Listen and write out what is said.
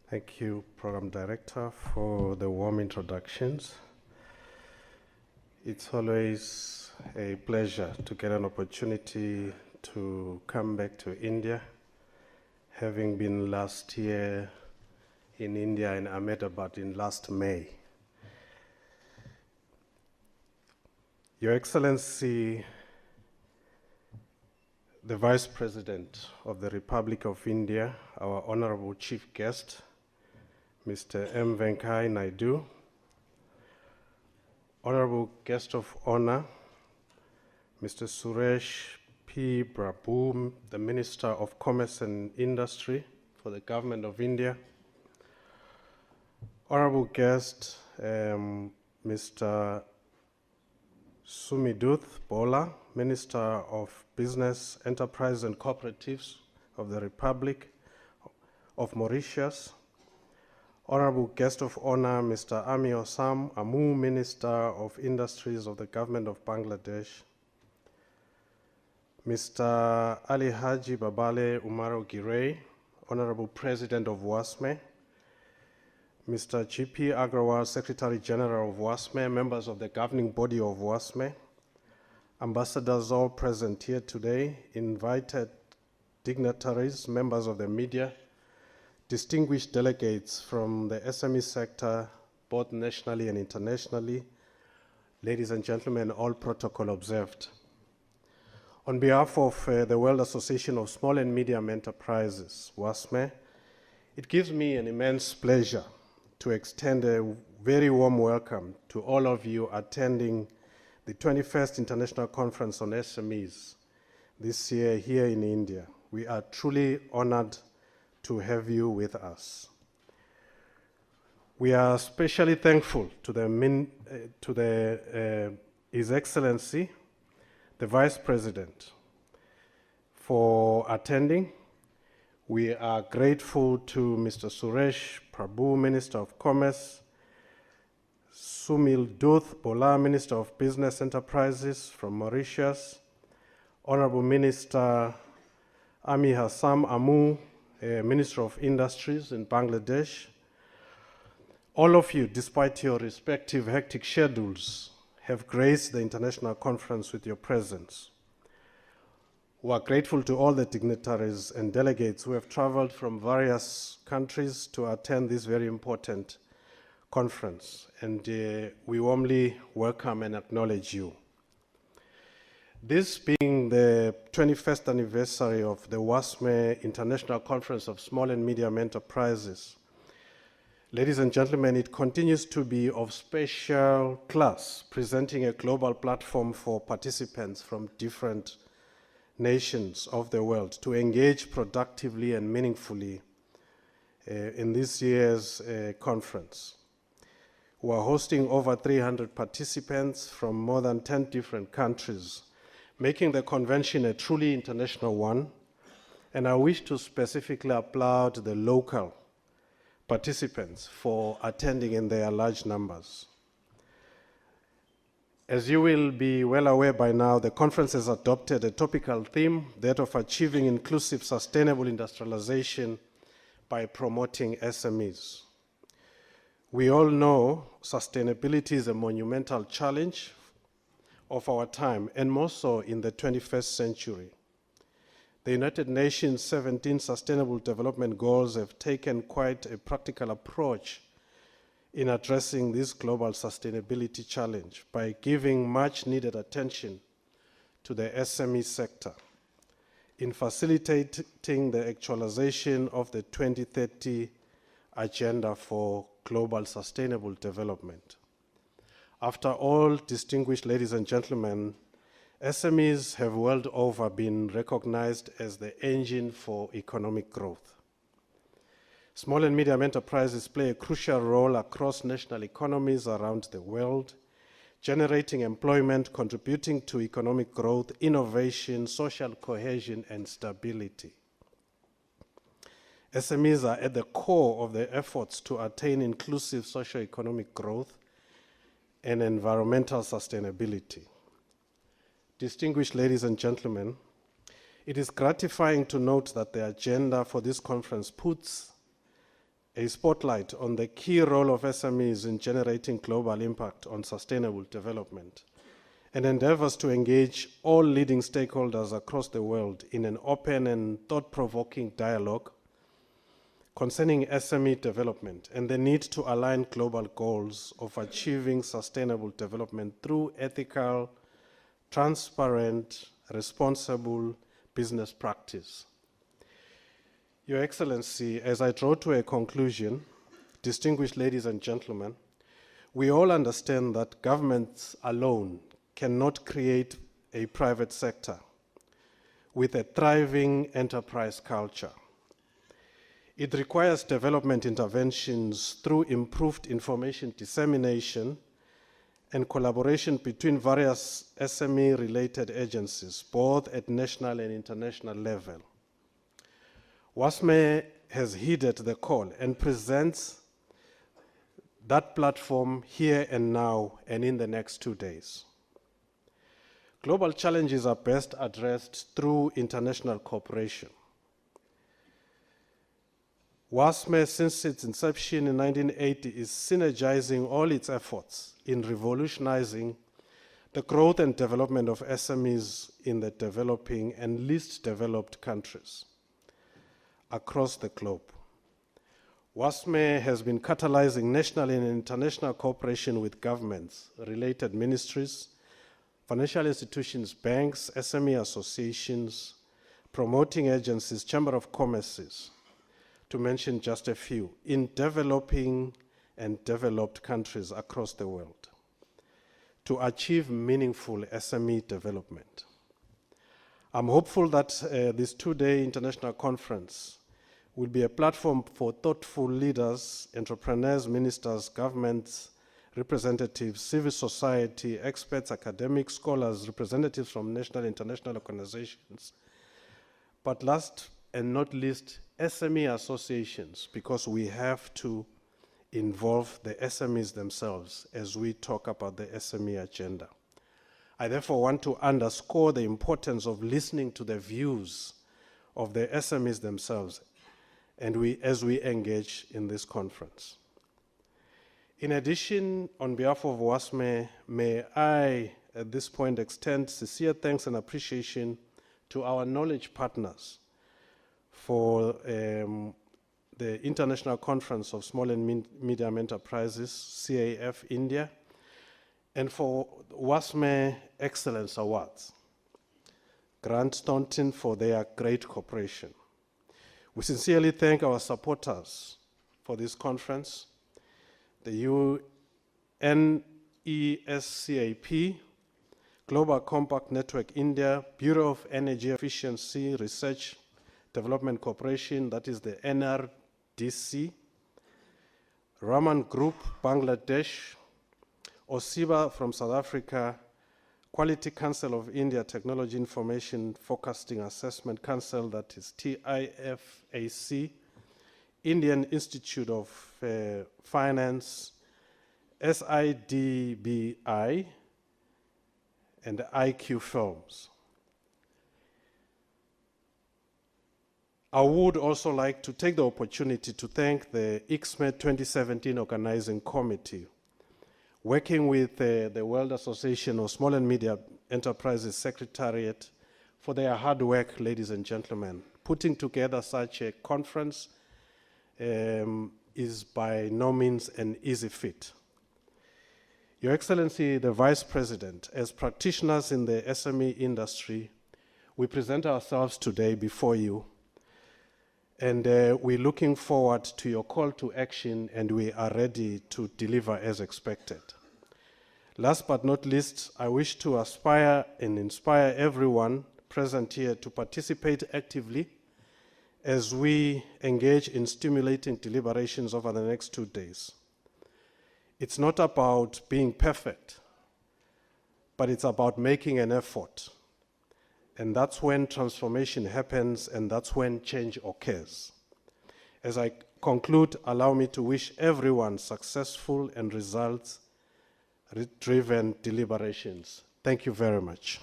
Thank you, Program Director, for the warm introductions. It's always a pleasure to get an opportunity to come back to India, having been last year in India in Ahmedabad in last May. Your Excellency, the Vice President of the Republic of India, our Honorable Chief Guest, Mr. M. Venkaiah Naidu, Honorable Guest of Honor, Mr. Suresh P. Prabhu, the Minister of Commerce and Industry for the Government of India, Honorable Guest, Mr. Sumiduth Bola, Minister of Business, Enterprise and Cooperatives of the Republic of Mauritius, Honorable Guest of Honor, Mr. Ami Osam Amu, Minister of Industries of the Government of Bangladesh, Mr. Ali Haji Babale Umaro Girey, Honorable President of WASME, Mr. G.P. Agrawal, Secretary General of WASME, members of the governing body of WASME, ambassadors all present here today, invited dignitaries, members of the media, distinguished delegates from the SME sector, both nationally and internationally, ladies and gentlemen, all protocol observed. On behalf of the World Association of Small and Medium Enterprises, WASME, it gives me an immense pleasure to extend a very warm welcome to all of you attending the 21st International Conference on SMEs this year here in India. We are truly honored to have you with us. We are especially thankful to His Excellency, the Vice President, for attending. We are grateful to Mr. Suresh Prabhu, Minister of Commerce, Sumiduth Bola, Minister of Business Enterprises from Mauritius, Honorable Minister Ami Hassam Amu, Minister of Industries in Bangladesh. All of you, despite your respective hectic schedules, have graced the international conference with your presence. We are grateful to all the dignitaries and delegates who have traveled from various countries to attend this very important conference, and we warmly welcome and acknowledge you. This being the 21st anniversary of the WASME International Conference of Small and Medium Enterprises, ladies and gentlemen, it continues to be of special class, presenting a global platform for participants from different nations of the world to engage productively and meaningfully in this year's conference. We are hosting over 300 participants from more than 10 different countries, making the convention a truly international one, and I wish to specifically applaud the local participants for attending in their large numbers. As you will be well aware by now, the conference has adopted a topical theme, that of achieving inclusive, sustainable industrialization by promoting SMEs. We all know sustainability is a monumental challenge of our time, and more so in the 21st century. The United Nations 17 Sustainable Development Goals have taken quite a practical approach in addressing this global sustainability challenge by giving much needed attention to the SME sector in facilitating the actualization of the 2030 Agenda for Global Sustainable Development. After all, distinguished ladies and gentlemen, SMEs have world over been recognized as the engine for economic growth. Small and medium enterprises play a crucial role across national economies around the world, generating employment, contributing to economic growth, innovation, social cohesion, and stability. SMEs are at the core of the efforts to attain inclusive socio-economic growth and environmental sustainability. Distinguished ladies and gentlemen, it is gratifying to note that the agenda for this conference puts a spotlight on the key role of SMEs in generating global impact on sustainable development, and endeavors to engage all leading stakeholders across the world in an open and thought-provoking dialogue concerning SME development and the need to align global goals of achieving sustainable development through ethical, transparent, responsible business practice. Your Excellency, as I draw to a conclusion, distinguished ladies and gentlemen, we all understand that governments alone cannot create a private sector with a thriving enterprise culture. It requires development interventions through improved information dissemination and collaboration between various SME-related agencies, both at national and international level. WASME has heeded the call and presents that platform here and now and in the next 2 days. Global challenges are best addressed through international cooperation. WASME, since its inception in 1980, is synergizing all its efforts in revolutionizing the growth and development of SMEs in the developing and least developed countries across the globe. WASME has been catalyzing national and international cooperation with governments, related ministries, financial institutions, banks, SME associations, promoting agencies, Chamber of Commerces, to mention just a few, in developing and developed countries across the world to achieve meaningful SME development. I'm hopeful that this 2-day international conference will be a platform for thoughtful leaders, entrepreneurs, ministers, governments, representatives, civil society, experts, academics, scholars, representatives from national and international organizations, but last and not least, SME associations, because we have to involve the SMEs themselves as we talk about the SME agenda. I therefore want to underscore the importance of listening to the views of the SMEs themselves and as we engage in this conference. In addition, on behalf of WASME, may I at this point extend sincere thanks and appreciation to our knowledge partners for the International Conference of Small and Medium Enterprises, CAF India, and for WASME Excellence Awards, Grant Thornton, for their great cooperation. We sincerely thank our supporters for this conference, the UNESCAP, Global Compact Network India, Bureau of Energy Efficiency Research Development Corporation, that is the NRDC, Raman Group, Bangladesh, OSIBA from South Africa, Quality Council of India, Technology Information Forecasting Assessment Council, that is TIFAC, Indian Institute of Finance, SIDBI, and IQ Films. I would also like to take the opportunity to thank the ICSME 2017 Organizing Committee, working with the World Association of Small and Medium Enterprises Secretariat for their hard work, ladies and gentlemen. Putting together such a conference is by no means an easy feat. Your Excellency, the Vice President, as practitioners in the SME industry, we present ourselves today before you, and we're looking forward to your call to action, and we are ready to deliver as expected. Last but not least, I wish to aspire and inspire everyone present here to participate actively as we engage in stimulating deliberations over the next 2 days. It's not about being perfect, but it's about making an effort. And that's when transformation happens, and that's when change occurs. As I conclude, allow me to wish everyone successful and results-driven deliberations. Thank you very much.